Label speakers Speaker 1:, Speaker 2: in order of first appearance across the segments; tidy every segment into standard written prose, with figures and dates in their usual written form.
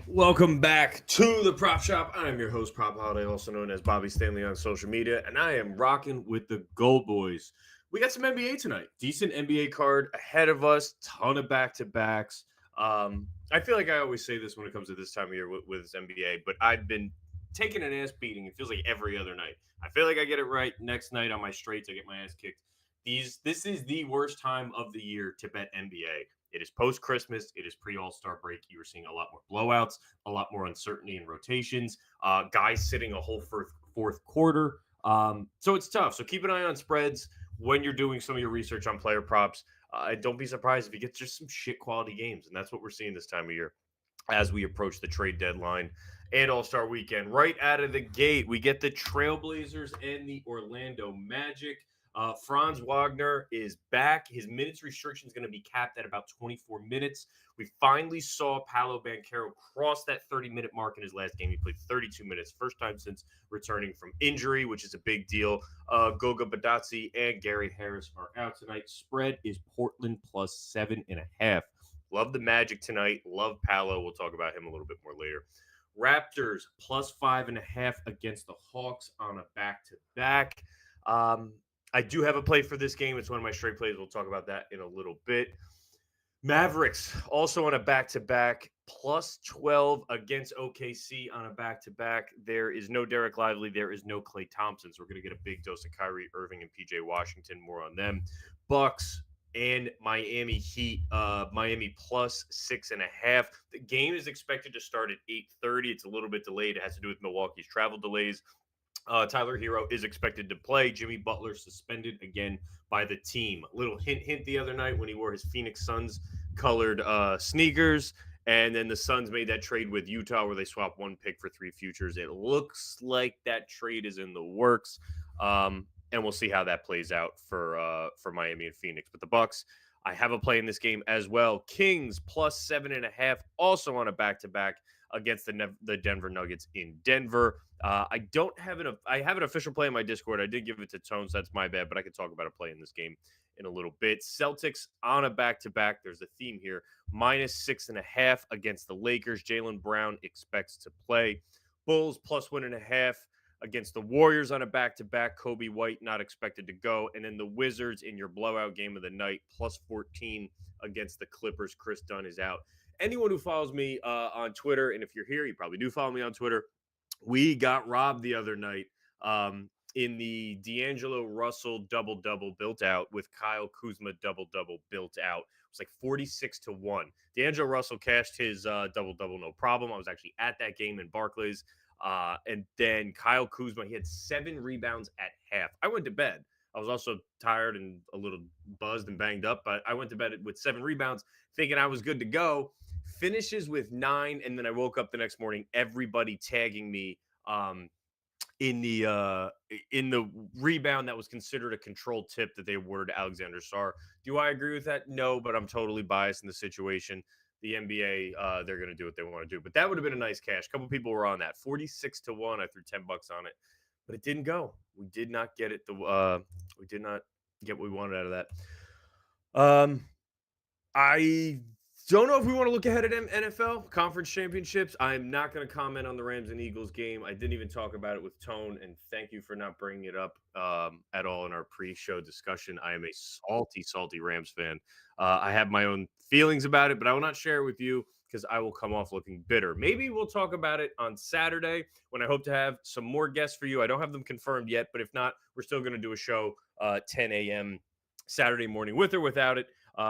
Speaker 1: Welcome back to the Prop Shop. I am your host, Prop Holiday, also known as Bobby Stanley on social media, and I am rocking with the GoldBoys. We got some NBA tonight. Decent NBA card ahead of us. Ton of back-to-backs. I feel like I always say this when it comes to this time of year with this NBA, but I've been taking an ass beating. It feels like every other night. I feel like I get it right. Next night on my straights, I get my ass kicked. This is the worst time of the year to bet NBA. It is post Christmas. It is pre All Star break. You are seeing a lot more blowouts, a lot more uncertainty in rotations. Guys sitting a whole fourth quarter. So it's tough. So keep an eye on spreads when you're doing some of your research on player props. Don't be surprised if you get just some shit quality games, and that's what we're seeing this time of year as we approach the trade deadline and All Star weekend. Right out of the gate, we get the Trailblazers and the Orlando Magic. Franz Wagner is back. His minutes restriction is going to be capped at about 24 minutes. We finally saw Paolo Banchero cross that 30-minute mark in his last game. He played 32 minutes, first time since returning from injury, which is a big deal. Goga Badazzi and Gary Harris are out tonight. Spread is Portland plus 7.5. Love the Magic tonight. Love Paolo. We'll talk about him a little bit more later. Raptors plus 5.5 against the Hawks on a back-to-back. I do have a play for this game. It's one of my straight plays. We'll talk about that in a little bit. Mavericks also on a back-to-back, plus 12 against OKC on a back-to-back. There is no Derek Lively. There is no Klay Thompson. So we're going to get a big dose of Kyrie Irving and PJ Washington. More on them. Bucks and Miami Heat. Miami plus 6.5. The game is expected to start at 8:30. It's a little bit delayed. It has to do with Milwaukee's travel delays. Tyler Hero is expected to play. Jimmy Butler suspended again by the team. Little hint the other night when he wore his Phoenix Suns colored sneakers. And then the Suns made that trade with Utah where they swapped one pick for three futures. It looks like that trade is in the works. And we'll see how that plays out for Miami and Phoenix. But the Bucks, I have a play in this game as well. Kings plus 7.5, also on a back-to-back against the Denver Nuggets in Denver. I don't have I have an official play in my Discord. I did give it to Tone, so that's my bad, but I could talk about a play in this game in a little bit. Celtics on a back-to-back. There's a theme here. Minus 6.5 against the Lakers. Jaylen Brown expects to play. Bulls plus 1.5 against the Warriors on a back-to-back. Kobe White not expected to go. And then the Wizards in your blowout game of the night, plus 14 against the Clippers. Chris Dunn is out. Anyone who follows me on Twitter, and if you're here, you probably do follow me on Twitter, we got robbed the other night in the D'Angelo Russell double-double built out with Kyle Kuzma double-double built out. It was like 46-1. D'Angelo Russell cashed his double-double no problem. I was actually at that game in Barclays. And then Kyle Kuzma, he had 7 rebounds at half. I went to bed. I was also tired and a little buzzed and banged up, but I went to bed with 7 rebounds thinking I was good to go. Finishes with 9, and then I woke up the next morning, everybody tagging me in the rebound that was considered a controlled tip that they awarded Alexander Sarr. Do I agree with that? No, but I'm totally biased in the situation. The NBA, they're going to do what they want to do. But that would have been a nice cash. A couple people were on that. 46-1. I threw $10 on it, but it didn't go. We did not get it. We did not get what we wanted out of that. I don't know if we want to look ahead at NFL conference championships. I'm not going to comment on the Rams and Eagles game. I didn't even talk about it with Tone, and thank you for not bringing it up at all in our pre-show discussion. I am a salty Rams fan. I have my own feelings about it, but I will not share it with you because I will come off looking bitter. Maybe we'll talk about it on Saturday when I hope to have some more guests for you. I don't have them confirmed yet, but if not, we're still going to do a show 10 a.m. Saturday morning with or without it.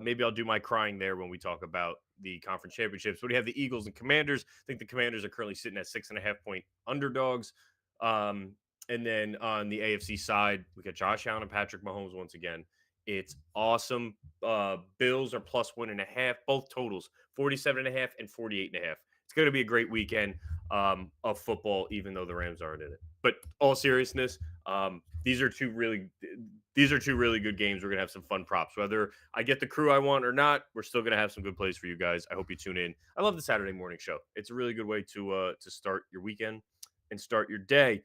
Speaker 1: Maybe I'll do my crying there when we talk about the conference championships. But we have the Eagles and Commanders. I think the Commanders are currently sitting at 6.5-point underdogs. And then on the AFC side, we got Josh Allen and Patrick Mahomes once again. It's awesome. Bills are plus 1.5, both totals, 47.5 and 48.5. It's going to be a great weekend of football, even though the Rams aren't in it. But all seriousness, these are two really good games. We're going to have some fun props. Whether I get the crew I want or not, we're still going to have some good plays for you guys. I hope you tune in. I love the Saturday morning show. It's a really good way to start your weekend and start your day.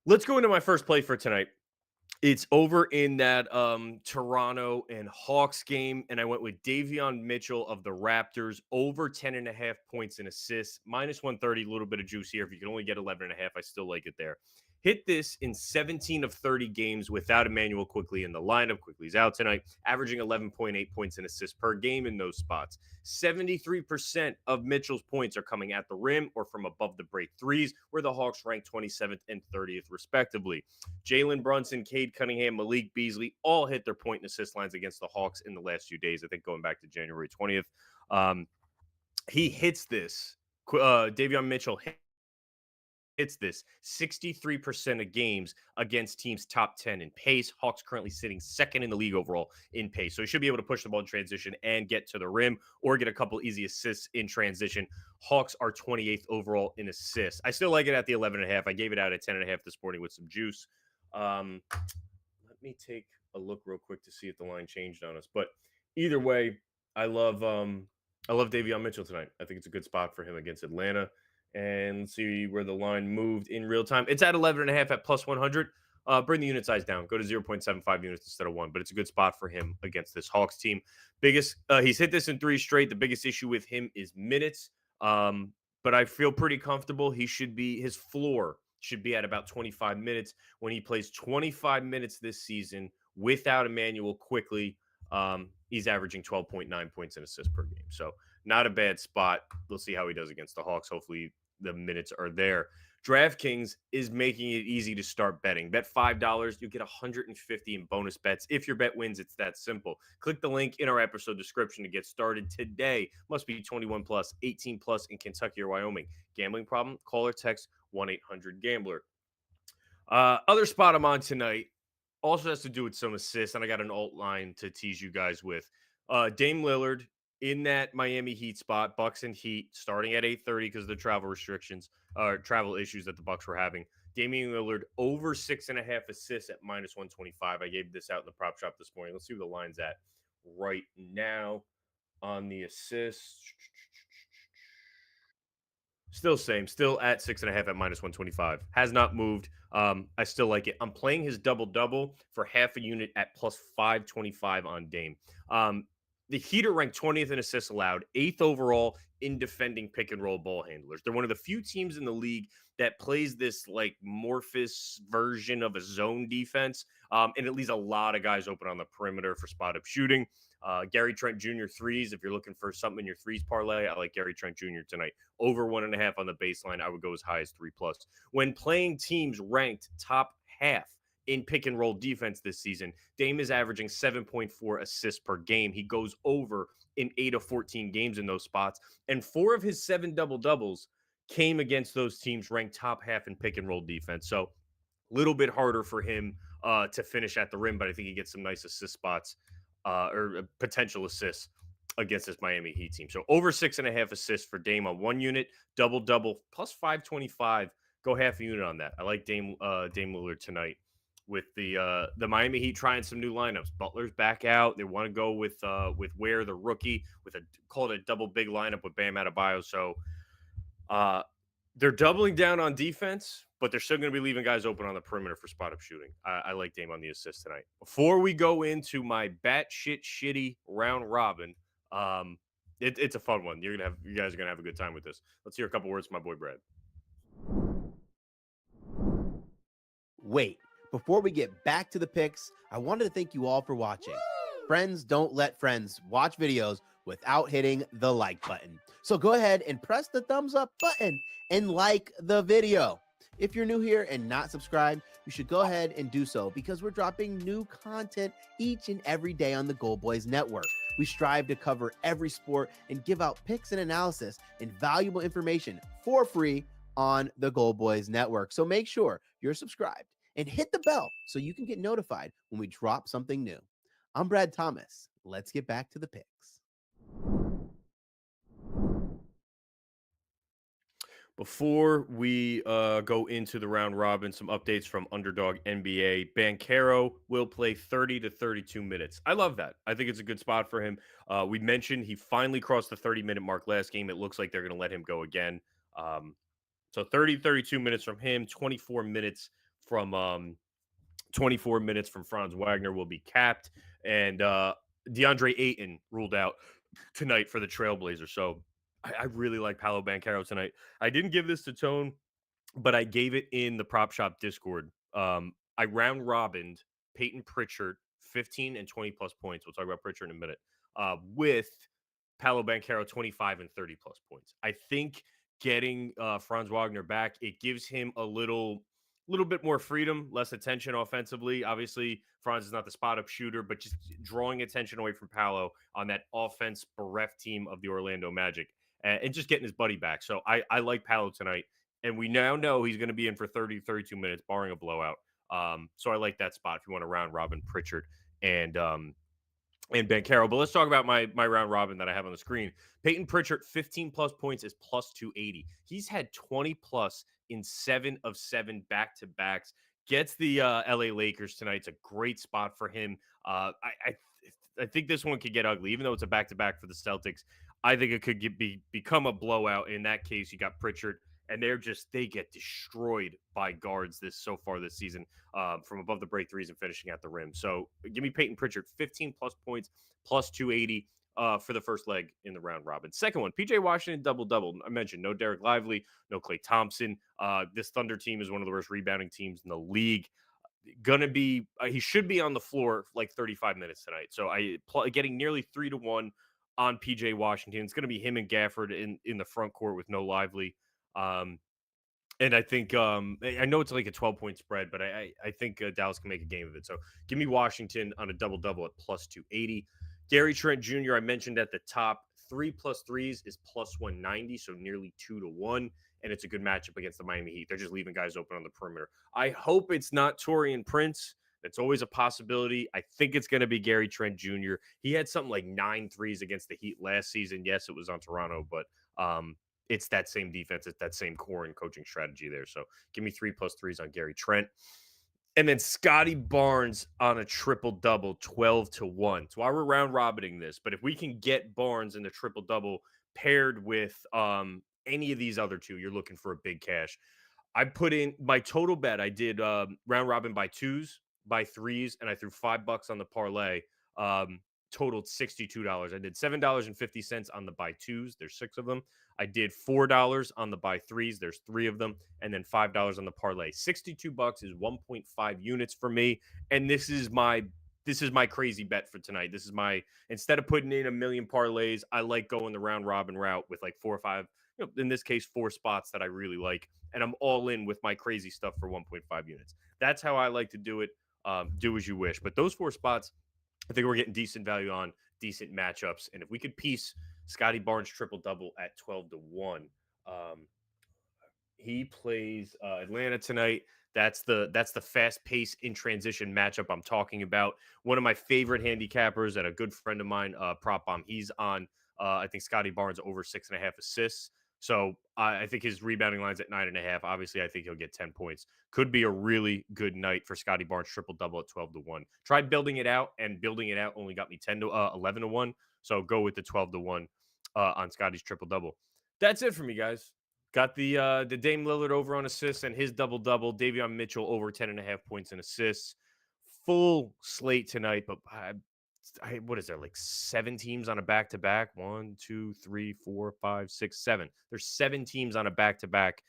Speaker 1: Let's go into my first play for tonight. It's over in that Toronto and Hawks game, and I went with Davion Mitchell of the Raptors over 10.5 points and assists, minus 130, a little bit of juice here. If you can only get 11.5, I still like it there. Hit this in 17 of 30 games without Emmanuel Quickly in the lineup. Quickly's out tonight, averaging 11.8 points and assists per game in those spots. 73% of Mitchell's points are coming at the rim or from above the break threes, where the Hawks rank 27th and 30th, respectively. Jalen Brunson, Cade Cunningham, Malik Beasley all hit their point and assist lines against the Hawks in the last few days. I think going back to January 20th. He hits this. Davion Mitchell hits this 63% of games against teams top 10 in pace. Hawks currently sitting second in the league overall in pace. So he should be able to push the ball in transition and get to the rim or get a couple easy assists in transition. Hawks are 28th overall in assists. I still like it at the 11.5. I gave it out at 10.5 this morning with some juice. Let me take a look real quick to see if the line changed on us. But either way, I love Davion Mitchell tonight. I think it's a good spot for him against Atlanta. And let's see where the line moved in real time. It's at 11.5 at plus 100. Bring the unit size down. Go to 0.75 units instead of one. But it's a good spot for him against this Hawks team. He's hit this in 3 straight. The biggest issue with him is minutes. But I feel pretty comfortable. His floor should be at about 25 minutes. When he plays 25 minutes this season without Emmanuel Quickly, he's averaging 12.9 points and assists per game. So not a bad spot. We'll see how he does against the Hawks. Hopefully the minutes are there. DraftKings is making it easy to start betting. Bet $5, you get 150 in bonus bets. If your bet wins, it's that simple. Click the link in our episode description to get started today. Must be 21 plus, 18 plus in Kentucky or Wyoming. Gambling problem? Call or text 1-800-GAMBLER. Other spot I'm on tonight also has to do with some assists, and I got an alt line to tease you guys with. Dame Lillard in that Miami Heat spot, Bucks and Heat, starting at 8:30 because of the travel restrictions, travel issues that the Bucks were having. Damian Lillard over 6.5 assists at minus 125. I gave this out in the prop shop this morning. Let's see where the line's at right now on the assists. Still same, still at 6.5 at minus 125. Has not moved. I still like it. I'm playing his double double for half a unit at plus 525 on Dame. The Heat are ranked 20th in assists allowed, 8th overall in defending pick and roll ball handlers. They're one of the few teams in the league that plays this like morphous version of a zone defense, and it leaves a lot of guys open on the perimeter for spot up shooting. Gary Trent Jr. threes. If you're looking for something in your threes parlay, I like Gary Trent Jr. tonight. Over 1.5 on the baseline. I would go as high as 3 plus. When playing teams ranked top half in pick and roll defense this season, Dame is averaging 7.4 assists per game. He goes over in 8 of 14 games in those spots. And 4 of his 7 double doubles came against those teams ranked top half in pick and roll defense. So a little bit harder for him to finish at the rim, but I think he gets some nice assist spots or potential assists against this Miami Heat team. So over 6.5 assists for Dame on 1 unit, double plus 525. Go half a unit on that. I like Dame Lillard tonight with the Miami Heat trying some new lineups. Butler's back out. They want to go with Ware, the rookie, with call it a double big lineup with Bam Adebayo. So they're doubling down on defense, but they're still going to be leaving guys open on the perimeter for spot up shooting. I like Dame on the assist tonight. Before we go into my batshit shitty round robin, it's a fun one. You guys are gonna have a good time with this. Let's hear a couple words from my boy Brad.
Speaker 2: Wait, before we get back to the picks, I wanted to thank you all for watching. Friends don't let friends watch videos without hitting the like button. So go ahead and press the thumbs up button and like the video. If you're new here and not subscribed, you should go ahead and do so because we're dropping new content each and every day on the GoldBoys Network. We strive to cover every sport and give out picks and analysis and valuable information for free on the GoldBoys Network. So make sure you're subscribed and hit the bell so you can get notified when we drop something new. I'm Brad Thomas. Let's get back to the picks.
Speaker 1: Before we go into the round robin, some updates from Underdog NBA. Banchero will play 30 to 32 minutes. I love that. I think it's a good spot for him. We mentioned he finally crossed the 30-minute mark last game. It looks like they're going to let him go again. So 30, 32 minutes from him, 24 minutes from 24 minutes from Franz Wagner will be capped, and DeAndre Ayton ruled out tonight for the Trailblazers. So I really like Paolo Banchero tonight. I didn't give this to Tone, but I gave it in the Prop Shop Discord. I round robined Peyton Pritchard 15 and 20 plus points. We'll talk about Pritchard in a minute. With Paolo Banchero 25 and 30 plus points. I think getting Franz Wagner back, it gives him a little bit more freedom, less attention offensively. Obviously, Franz is not the spot up shooter, but just drawing attention away from Paolo on that offense bereft team of the Orlando Magic and just getting his buddy back. So I like Paolo tonight. And we now know he's going to be in for 30, 32 minutes, barring a blowout. So I like that spot if you want to round robin Pritchard and Banchero. But let's talk about my round robin that I have on the screen. Peyton Pritchard, 15 plus points is plus 280. He's had 20 plus in 7 of 7 back-to-backs. Gets the LA Lakers tonight. It's a great spot for him. I think this one could get ugly, even though it's a back-to-back for the Celtics. I think it could become a blowout. In that case, you got Pritchard, and they get destroyed by guards so far this season, from above the break threes and finishing at the rim. So give me Peyton Pritchard, 15 plus points, plus 280 for the first leg in the round robin. Second one, PJ Washington double-double. I mentioned no Derek Lively, no Klay Thompson. This Thunder team is one of the worst rebounding teams in the league. He should be on the floor like 35 minutes tonight. So getting nearly 3-1 on PJ Washington. It's going to be him and Gafford in the front court with no Lively. And I think I know it's like a 12-point spread, but I think Dallas can make a game of it. So give me Washington on a double-double at plus 280. Gary Trent Jr., I mentioned at the top, 3 plus 3s is plus 190, so nearly 2-1. And it's a good matchup against the Miami Heat. They're just leaving guys open on the perimeter. I hope it's not Taurean Prince. That's always a possibility. I think it's going to be Gary Trent Jr. He had something like 9 threes against the Heat last season. Yes, it was on Toronto, but it's that same defense, it's that same core and coaching strategy there. So give me 3 plus 3s on Gary Trent. And then Scotty Barnes on a triple-double, 12-1. So we're round robining this, but if we can get Barnes in the triple-double paired with any of these other two, you're looking for a big cash. I put in my total bet. I did round robin by 2s, by 3s, and I threw $5 on the parlay. Totaled $62. I did $7.50 on the buy 2s. There's 6 of them. I did $4 on the buy 3s. There's 3 of them, and then $5 on the parlay. $62 is 1.5 units for me, and this is my crazy bet for tonight. This is instead of putting in a million parlays, I like going the round robin route with like 4 or 5. In this case, 4 spots that I really like, and I'm all in with my crazy stuff for 1.5 units. That's how I like to do it. Do as you wish, but those 4 spots, I think we're getting decent value on, decent matchups. And if we could piece Scotty Barnes triple-double at 12-1, he plays Atlanta tonight. That's the fast pace in transition matchup I'm talking about. One of my favorite handicappers and a good friend of mine, Prop Bomb. He's on, I think, Scotty Barnes over 6.5 assists. So I think his rebounding line's at 9.5. Obviously, I think he'll get 10 points. Could be a really good night for Scotty Barnes triple-double at 12-1. Tried building it out, and building it out only got me 11-1. So go with the 12-1 on Scotty's triple-double. That's it for me, guys. Got the Dame Lillard over on assists and his double-double. Davion Mitchell over 10.5 points and assists. Full slate tonight, but what is there, like 7 teams on a back-to-back? 1, 2, 3, 4, 5, 6, 7. There's 7 teams on a back-to-back.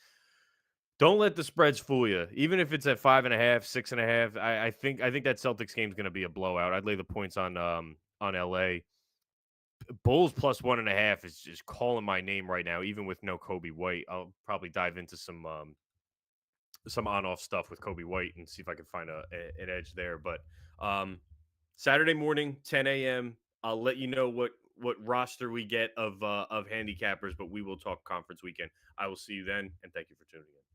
Speaker 1: Don't let the spreads fool you. Even if it's at 5.5, 6.5, I think that Celtics game is going to be a blowout. I'd lay the points on LA. Bulls plus 1.5 is just calling my name right now, even with no Kobe White. I'll probably dive into some on-off stuff with Kobe White and see if I can find an edge there. But Saturday morning, 10 a.m. I'll let you know what roster we get of handicappers, but we will talk conference weekend. I will see you then, and thank you for tuning in.